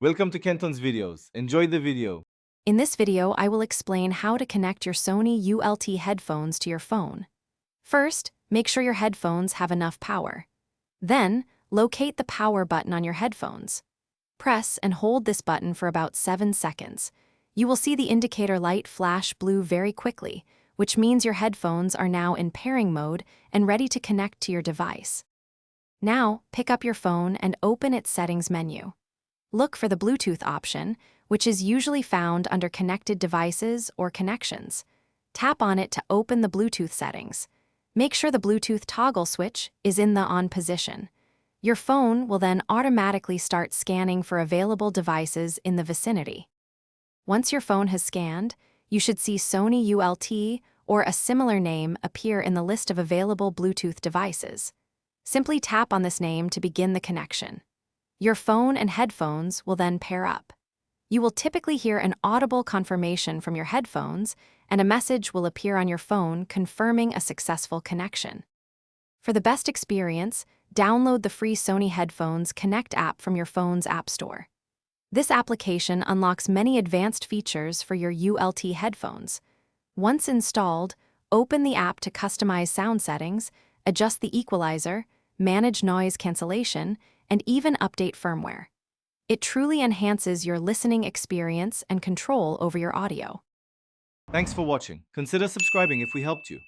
Welcome to Kenton's videos. Enjoy the video. In this video, I will explain how to connect your Sony ULT headphones to your phone. First, make sure your headphones have enough power. Then, locate the power button on your headphones. Press and hold this button for about 7 seconds. You will see the indicator light flash blue very quickly, which means your headphones are now in pairing mode and ready to connect to your device. Now, pick up your phone and open its settings menu. Look for the Bluetooth option, which is usually found under Connected Devices or Connections. Tap on it to open the Bluetooth settings. Make sure the Bluetooth toggle switch is in the on position. Your phone will then automatically start scanning for available devices in the vicinity. Once your phone has scanned, you should see Sony ULT or a similar name appear in the list of available Bluetooth devices. Simply tap on this name to begin the connection. Your phone and headphones will then pair up. You will typically hear an audible confirmation from your headphones, and a message will appear on your phone confirming a successful connection. For the best experience, download the free Sony Headphones Connect app from your phone's App Store. This application unlocks many advanced features for your ULT headphones. Once installed, open the app to customize sound settings, adjust the equalizer, manage noise cancellation, and even update firmware. It truly enhances your listening experience and control over your audio. Thanks for watching. Consider subscribing if we helped you.